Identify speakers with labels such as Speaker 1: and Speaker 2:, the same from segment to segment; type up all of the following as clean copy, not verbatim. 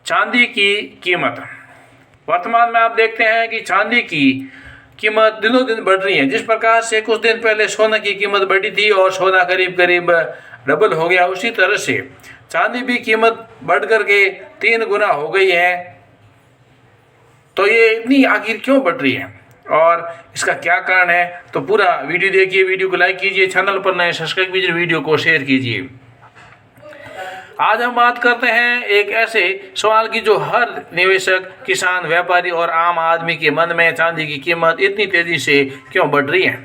Speaker 1: चांदी की कीमत। वर्तमान में आप देखते हैं कि चांदी की कीमत दिनों दिन बढ़ रही है। जिस प्रकार से कुछ दिन पहले सोना की कीमत बढ़ी थी और सोना करीब करीब डबल हो गया, उसी तरह से चांदी भी कीमत बढ़ करके 3 गुना हो गई है। तो ये इतनी आखिर क्यों बढ़ रही है और इसका क्या कारण है, तो पूरा वीडियो देखिए। वीडियो को लाइक कीजिए, चैनल पर नए सब्सक्राइब कीजिए, वीडियो को शेयर कीजिए। आज हम बात करते हैं एक ऐसे सवाल की जो हर निवेशक, किसान, व्यापारी और आम आदमी के मन में, चांदी की कीमत इतनी तेजी से क्यों बढ़ रही है।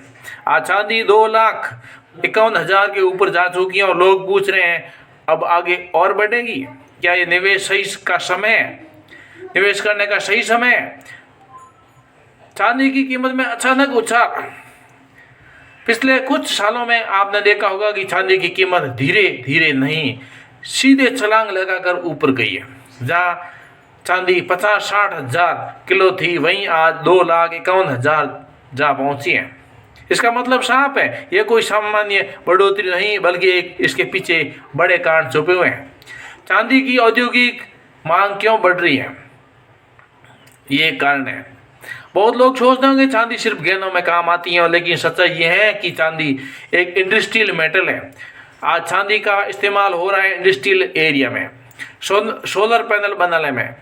Speaker 1: आज चांदी 2,51,000 के ऊपर जा चुकी है और लोग पूछ रहे हैं अब आगे और बढ़ेगी क्या? ये निवेश सही का समय है, निवेश करने का सही समय है? चांदी की कीमत में अचानक उछाल। पिछले कुछ सालों में आपने देखा होगा कि चांदी की कीमत धीरे धीरे नहीं, सीधे छलांग लगाकर ऊपर गई है। जहाँ चांदी 50-60 हजार किलो थी, वहीं आज 2,51,000 जा पहुंची है। इसका मतलब साफ है, यह कोई सामान्य बढ़ोतरी नहीं, बल्कि इसके पीछे बड़े कारण छुपे हुए हैं। चांदी की औद्योगिक मांग क्यों बढ़ रही है, ये कारण है। बहुत लोग सोचते होंगे चांदी सिर्फ गहनों में काम आती है, लेकिन सच्चाई यह है कि चांदी एक इंडस्ट्रियल मेटल है। आज चांदी का इस्तेमाल हो रहा है इंडस्ट्रियल एरिया में, सोलर पैनल बनाने में,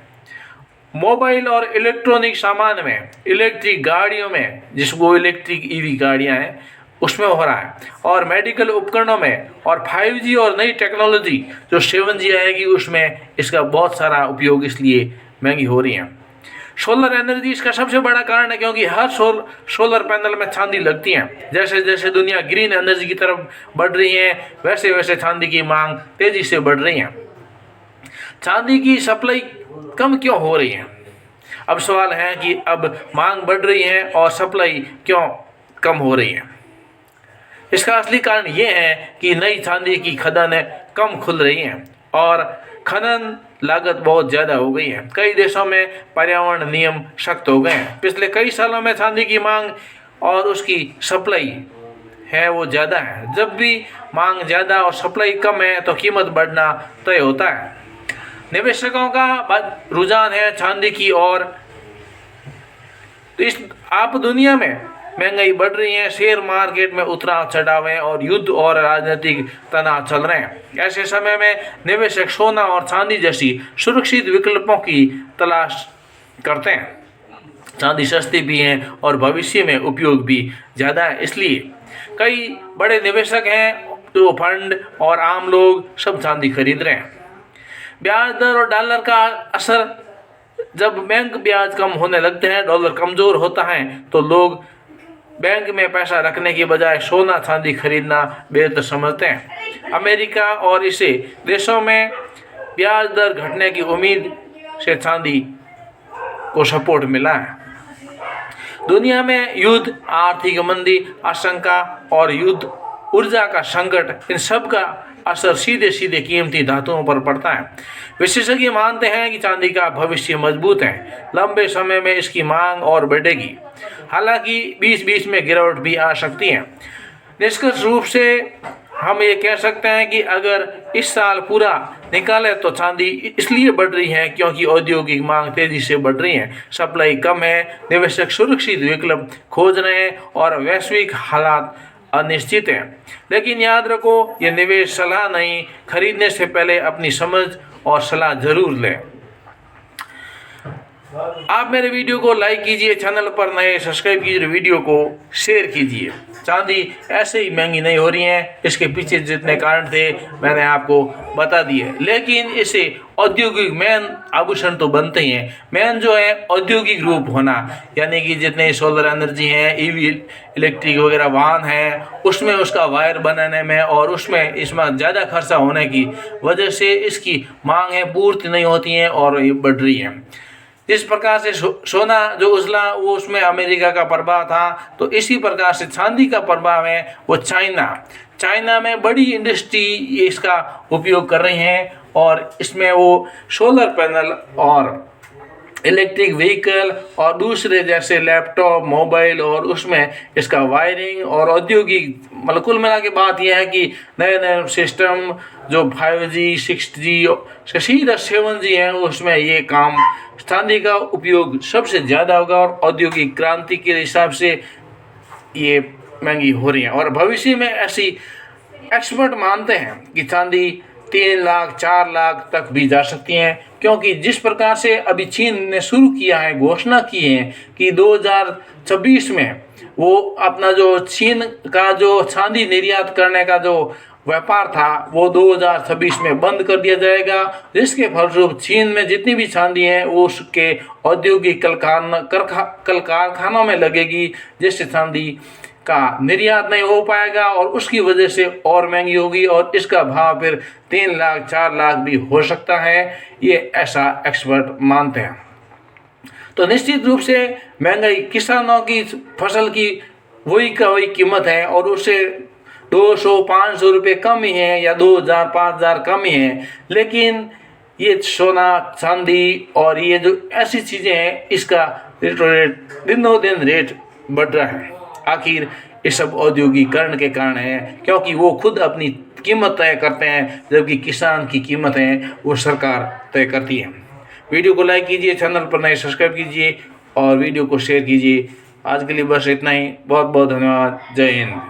Speaker 1: मोबाइल और इलेक्ट्रॉनिक सामान में, इलेक्ट्रिक गाड़ियों में, जिसको इलेक्ट्रिक ईवी गाड़ियां हैं उसमें हो रहा है, और मेडिकल उपकरणों में, और 5G और नई टेक्नोलॉजी जो 7G आएगी उसमें इसका बहुत सारा उपयोग इसलिए महंगी हो रही है। सोलर एनर्जी इसका सबसे बड़ा कारण है, क्योंकि हर सोलर पैनल में चांदी लगती है। जैसे जैसे दुनिया ग्रीन एनर्जी की तरफ बढ़ रही है, वैसे वैसे चांदी की मांग तेजी से बढ़ रही है। चांदी की सप्लाई कम क्यों हो रही है? अब सवाल है कि अब मांग बढ़ रही है और सप्लाई क्यों कम हो रही है। इसका असली कारण यह है कि नई चांदी की खदानें कम खुल रही हैं और खनन लागत बहुत ज़्यादा हो गई है। कई देशों में पर्यावरण नियम सख्त हो गए हैं। पिछले कई सालों में चांदी की मांग और उसकी सप्लाई है वो ज़्यादा है। जब भी मांग ज़्यादा और सप्लाई कम है तो कीमत बढ़ना तय होता है। निवेशकों का रुझान है चांदी की ओर। तो इस आप दुनिया में महंगाई बढ़ रही है, शेयर मार्केट में उतराव चढ़ाव है और युद्ध और राजनीतिक तनाव चल रहे हैं। ऐसे समय में निवेशक सोना और चांदी जैसी सुरक्षित विकल्पों की तलाश करते हैं। चांदी सस्ती भी है और भविष्य में उपयोग भी ज़्यादा है, इसलिए कई बड़े निवेशक हैं जो फंड और आम लोग सब चांदी खरीद रहे हैं। ब्याज दर और डॉलर का असर। जब बैंक ब्याज कम होने लगते हैं, डॉलर कमज़ोर होता है, तो लोग बैंक में पैसा रखने की बजाय सोना चांदी खरीदना बेहतर समझते हैं। अमेरिका और इसे देशों में ब्याज दर घटने की उम्मीद से चांदी को सपोर्ट मिला है। दुनिया में युद्ध, आर्थिक मंदी, आशंका और युद्ध ऊर्जा का संकट, इन सब का असर सीधे सीधे कीमती धातुओं पर पड़ता है। विशेषज्ञ मानते हैं कि चांदी का भविष्य मजबूत है, लंबे समय में इसकी मांग और बढ़ेगी, हालांकि बीच बीच में गिरावट भी आ सकती है। निष्कर्ष रूप से हम ये कह सकते हैं कि अगर इस साल पूरा निकाले तो चांदी इसलिए बढ़ रही है क्योंकि औद्योगिक मांग तेजी से बढ़ रही है, सप्लाई कम है, निवेशक सुरक्षित विकल्प खोज रहे हैं और वैश्विक हालात अनिश्चित है। लेकिन याद रखो, ये निवेश सलाह नहीं, खरीदने से पहले अपनी समझ और सलाह जरूर लें। आप मेरे वीडियो को लाइक कीजिए, चैनल पर नए सब्सक्राइब कीजिए, वीडियो को शेयर कीजिए। चांदी ऐसे ही महंगी नहीं हो रही है, इसके पीछे जितने कारण थे मैंने आपको बता दिए। लेकिन इसे औद्योगिक मेन आभूषण तो बनते ही हैं। मेन जो है औद्योगिक रूप होना, यानी कि जितने सोलर एनर्जी हैं, ईवी इलेक्ट्रिक वगैरह वाहन हैं, उसमें उसका वायर बनाने में और उसमें इसमें ज़्यादा खर्चा होने की वजह से इसकी मांग है पूर्ति नहीं होती है और ये बढ़ रही है। जिस प्रकार से सोना जो उछला वो उसमें अमेरिका का प्रभाव था, तो इसी प्रकार से चांदी का प्रभाव है वो चाइना में बड़ी इंडस्ट्री इसका उपयोग कर रही हैं और इसमें वो सोलर पैनल और इलेक्ट्रिक व्हीकल और दूसरे जैसे लैपटॉप, मोबाइल और उसमें इसका वायरिंग और औद्योगिक, मतलब कुल मिला के बात यह है कि नए नए सिस्टम जो 5G 6G से सीधा 7G है, उसमें ये काम चांदी का उपयोग सबसे ज़्यादा होगा और औद्योगिक क्रांति के हिसाब से ये महंगी हो रही है। और भविष्य में ऐसी एक्सपर्ट मानते हैं कि चांदी 3 लाख 4 लाख तक भी जा सकती हैं, क्योंकि जिस प्रकार से अभी चीन ने शुरू किया है, घोषणा की है कि 2026 में वो अपना जो चीन का जो चांदी निर्यात करने का जो व्यापार था वो 2026 में बंद कर दिया जाएगा, जिसके फलस्वरूप चीन में जितनी भी चांदी है वो उसके औद्योगिक कल कारखानों में लगेगी, जिससे चांदी का निर्यात नहीं हो पाएगा और उसकी वजह से और महंगी होगी और इसका भाव फिर 3 लाख 4 लाख भी हो सकता है, ये ऐसा एक्सपर्ट मानते हैं। तो निश्चित रूप से महंगाई किसानों की फसल की वही का वही कीमत है और उससे 200-500 रुपये कम ही है या 2000-5000 कम ही है, लेकिन ये सोना चांदी और ये जो ऐसी चीज़ें हैं इसका रेट दिनों दिन रेट बढ़ रहा है। आखिर ये सब औद्योगिकरण के कारण है, क्योंकि वो खुद अपनी कीमत तय करते हैं, जबकि किसान की कीमत है वो सरकार तय करती है। वीडियो को लाइक कीजिए, चैनल पर नए सब्सक्राइब कीजिए और वीडियो को शेयर कीजिए। आज के लिए बस इतना ही। बहुत बहुत धन्यवाद। जय हिंद।